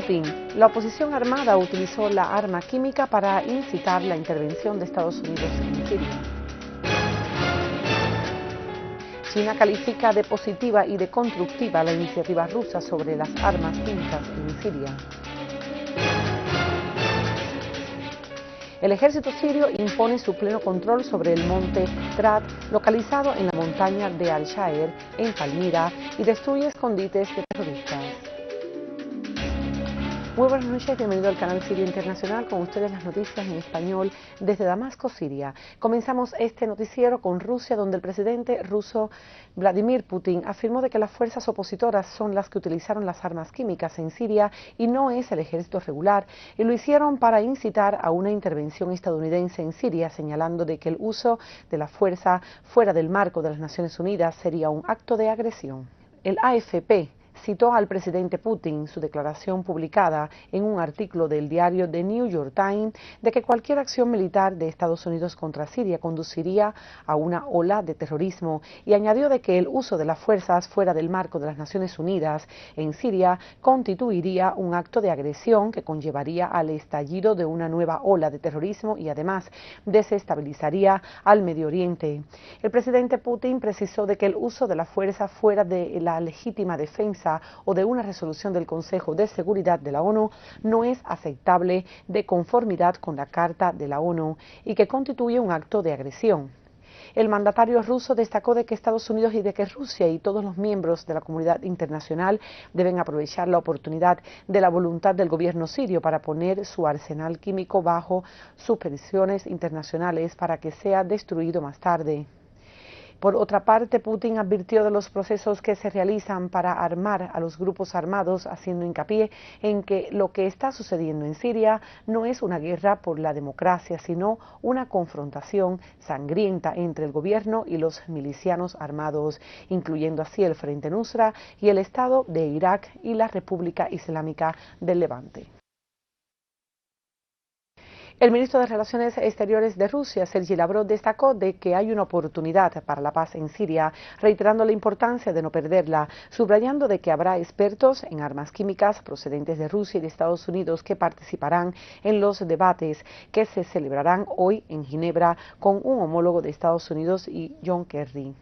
Putin, la oposición armada utilizó la arma química para incitar la intervención de Estados Unidos en Siria. China califica de positiva y de constructiva la iniciativa rusa sobre las armas químicas en Siria. El ejército sirio impone su pleno control sobre el monte Trat, localizado en la montaña de Al-Shaer, en Palmira, y destruye escondites de terroristas. Muy buenas noches, bienvenido al canal Siria Internacional, con ustedes las noticias en español desde Damasco, Siria. Comenzamos este noticiero con Rusia, donde el presidente ruso Vladimir Putin afirmó de que las fuerzas opositoras son las que utilizaron las armas químicas en Siria y no es el ejército regular, y lo hicieron para incitar a una intervención estadounidense en Siria, señalando de que el uso de la fuerza fuera del marco de las Naciones Unidas sería un acto de agresión. El AFP citó al presidente Putin su declaración publicada en un artículo del diario The New York Times de que cualquier acción militar de Estados Unidos contra Siria conduciría a una ola de terrorismo, y añadió de que el uso de las fuerzas fuera del marco de las Naciones Unidas en Siria constituiría un acto de agresión que conllevaría al estallido de una nueva ola de terrorismo y además desestabilizaría al Medio Oriente. El presidente Putin precisó de que el uso de la fuerza fuera de la legítima defensa o de una resolución del Consejo de Seguridad de la ONU no es aceptable de conformidad con la Carta de la ONU y que constituye un acto de agresión. El mandatario ruso destacó de que Estados Unidos y de que Rusia y todos los miembros de la comunidad internacional deben aprovechar la oportunidad de la voluntad del gobierno sirio para poner su arsenal químico bajo supervisiones internacionales para que sea destruido más tarde. Por otra parte, Putin advirtió de los procesos que se realizan para armar a los grupos armados, haciendo hincapié en que lo que está sucediendo en Siria no es una guerra por la democracia, sino una confrontación sangrienta entre el gobierno y los milicianos armados, incluyendo así el Frente Nusra y el Estado de Irak y la República Islámica del Levante. El ministro de Relaciones Exteriores de Rusia, Sergei Lavrov, destacó de que hay una oportunidad para la paz en Siria, reiterando la importancia de no perderla, subrayando de que habrá expertos en armas químicas procedentes de Rusia y de Estados Unidos que participarán en los debates que se celebrarán hoy en Ginebra con un homólogo de Estados Unidos y John Kerry.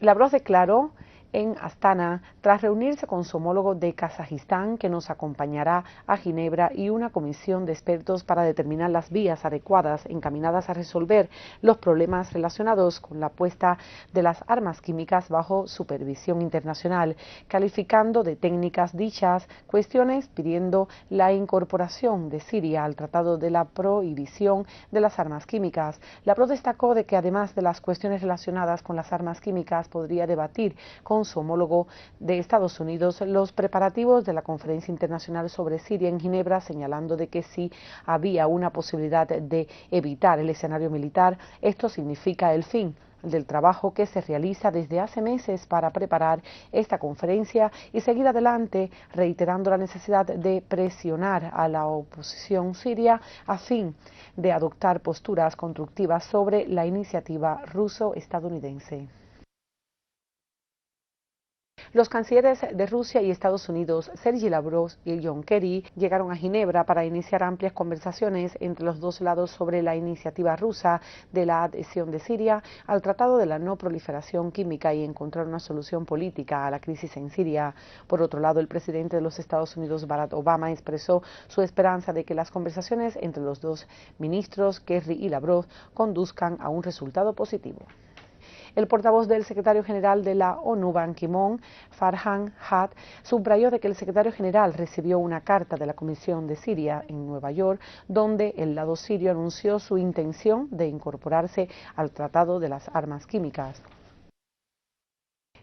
Lavrov declaró en Astana, tras reunirse con su homólogo de Kazajistán, que nos acompañará a Ginebra, y una comisión de expertos para determinar las vías adecuadas encaminadas a resolver los problemas relacionados con la puesta de las armas químicas bajo supervisión internacional, calificando de técnicas dichas cuestiones, pidiendo la incorporación de Siria al Tratado de la Prohibición de las Armas Químicas. Lavrov destacó de que además de las cuestiones relacionadas con las armas químicas, podría debatir con su homólogo de Estados Unidos los preparativos de la Conferencia Internacional sobre Siria en Ginebra, señalando de que si había una posibilidad de evitar el escenario militar, esto significa el fin del trabajo que se realiza desde hace meses para preparar esta conferencia y seguir adelante, reiterando la necesidad de presionar a la oposición siria a fin de adoptar posturas constructivas sobre la iniciativa ruso-estadounidense. Los cancilleres de Rusia y Estados Unidos, Sergei Lavrov y John Kerry, llegaron a Ginebra para iniciar amplias conversaciones entre los dos lados sobre la iniciativa rusa de la adhesión de Siria al Tratado de la No Proliferación Química y encontrar una solución política a la crisis en Siria. Por otro lado, el presidente de los Estados Unidos, Barack Obama, expresó su esperanza de que las conversaciones entre los dos ministros, Kerry y Lavrov, conduzcan a un resultado positivo. El portavoz del secretario general de la ONU, Ban Ki-moon, Farhan Haq, subrayó de que el secretario general recibió una carta de la Comisión de Siria en Nueva York, donde el lado sirio anunció su intención de incorporarse al Tratado de las Armas Químicas.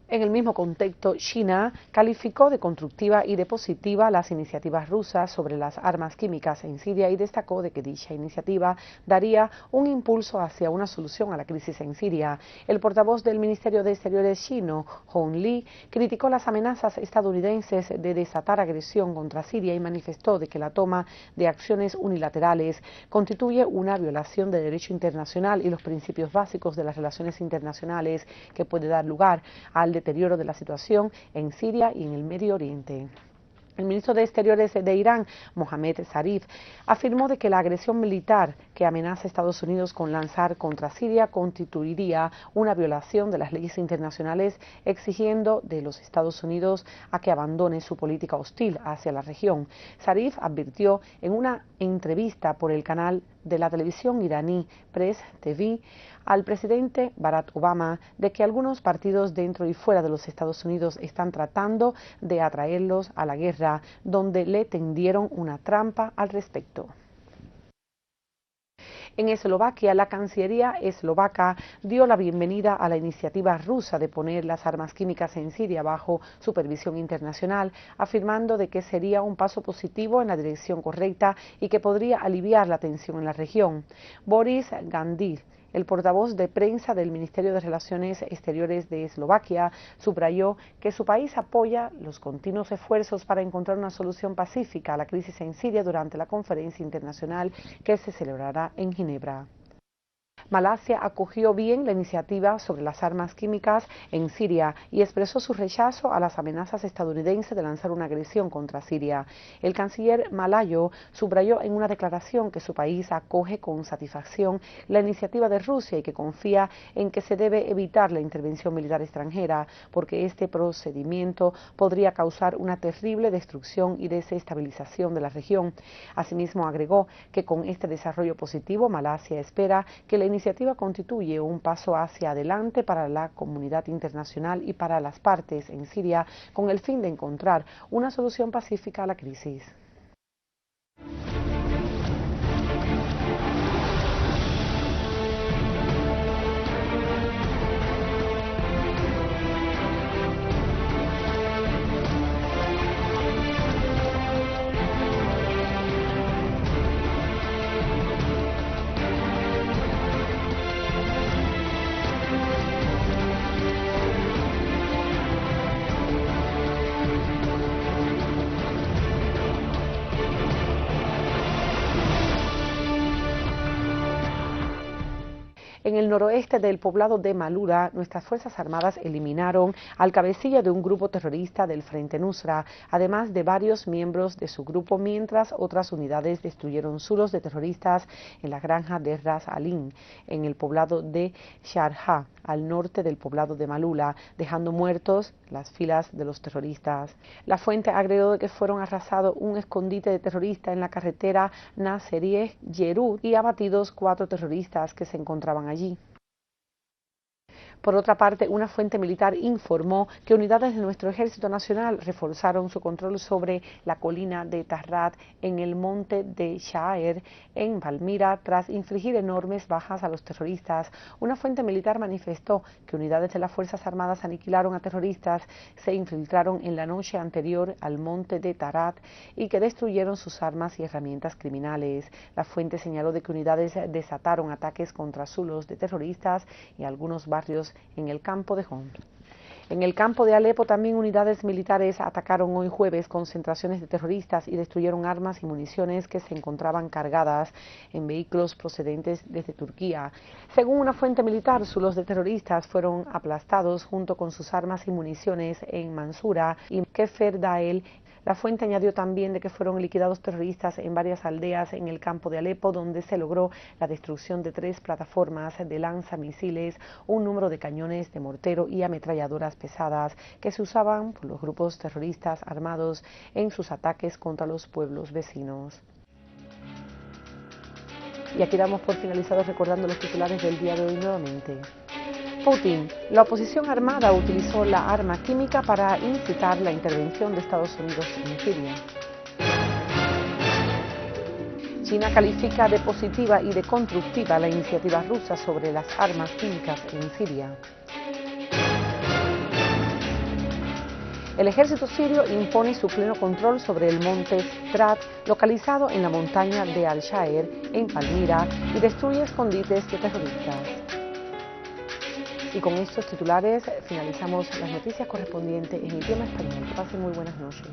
En el mismo contexto, China calificó de constructiva y de positiva las iniciativas rusas sobre las armas químicas en Siria y destacó de que dicha iniciativa daría un impulso hacia una solución a la crisis en Siria. El portavoz del Ministerio de Exteriores chino, Hong Li, criticó las amenazas estadounidenses de desatar agresión contra Siria y manifestó de que la toma de acciones unilaterales constituye una violación del derecho internacional y los principios básicos de las relaciones internacionales que puede dar lugar al deterioro de la situación en Siria y en el Medio Oriente. El ministro de Exteriores de Irán, Mohammad Zarif, afirmó de que la agresión militar que amenaza a Estados Unidos con lanzar contra Siria constituiría una violación de las leyes internacionales, exigiendo de los Estados Unidos a que abandone su política hostil hacia la región. Zarif advirtió en una entrevista por el canal de la televisión iraní Press TV al presidente Barack Obama de que algunos partidos dentro y fuera de los Estados Unidos están tratando de atraerlos a la guerra, donde le tendieron una trampa al respecto. En Eslovaquia, la Cancillería eslovaca dio la bienvenida a la iniciativa rusa de poner las armas químicas en Siria bajo supervisión internacional, afirmando de que sería un paso positivo en la dirección correcta y que podría aliviar la tensión en la región. Boris Gandhi, el portavoz de prensa del Ministerio de Relaciones Exteriores de Eslovaquia, subrayó que su país apoya los continuos esfuerzos para encontrar una solución pacífica a la crisis en Siria durante la conferencia internacional que se celebrará en Ginebra. Malasia acogió bien la iniciativa sobre las armas químicas en Siria y expresó su rechazo a las amenazas estadounidenses de lanzar una agresión contra Siria. El canciller malayo subrayó en una declaración que su país acoge con satisfacción la iniciativa de Rusia y que confía en que se debe evitar la intervención militar extranjera, porque este procedimiento podría causar una terrible destrucción y desestabilización de la región. Asimismo, agregó que con este desarrollo positivo, Malasia espera que la iniciativa constituye un paso hacia adelante para la comunidad internacional y para las partes en Siria con el fin de encontrar una solución pacífica a la crisis. En el noroeste del poblado de Malura, nuestras Fuerzas Armadas eliminaron al cabecilla de un grupo terrorista del Frente Nusra, además de varios miembros de su grupo, mientras otras unidades destruyeron zulos de terroristas en la granja de Ras Alim, en el poblado de Sharjah, al norte del poblado de Malula, dejando muertos las filas de los terroristas. La fuente agregó de que fueron arrasados un escondite de terroristas en la carretera Naserieh-Yerut y abatidos 4 terroristas que se encontraban allí. Por otra parte, una fuente militar informó que unidades de nuestro Ejército Nacional reforzaron su control sobre la colina de Tarrat en el monte de Sha'er, en Palmira, tras infligir enormes bajas a los terroristas. Una fuente militar manifestó que unidades de las Fuerzas Armadas aniquilaron a terroristas, se infiltraron en la noche anterior al monte de Tarrat y que destruyeron sus armas y herramientas criminales. La fuente señaló de que unidades desataron ataques contra zulos de terroristas y algunos barrios en el campo de Homs. En el campo de Alepo también unidades militares atacaron hoy jueves concentraciones de terroristas y destruyeron armas y municiones que se encontraban cargadas en vehículos procedentes desde Turquía. Según una fuente militar, zulos de terroristas fueron aplastados junto con sus armas y municiones en Mansura y Kefer Dael. La fuente añadió también de que fueron liquidados terroristas en varias aldeas en el campo de Alepo, donde se logró la destrucción de 3 plataformas de lanzamisiles, un número de cañones de mortero y ametralladoras pesadas que se usaban por los grupos terroristas armados en sus ataques contra los pueblos vecinos. Y aquí damos por finalizados recordando los titulares del día de hoy nuevamente. Putin. La oposición armada utilizó la arma química para incitar la intervención de Estados Unidos en Siria. China califica de positiva y de constructiva la iniciativa rusa sobre las armas químicas en Siria. El ejército sirio impone su pleno control sobre el monte Strat, localizado en la montaña de Al-Shaer, en Palmira, y destruye escondites de terroristas. Y con estos titulares finalizamos las noticias correspondientes en idioma español. Que pasen muy buenas noches.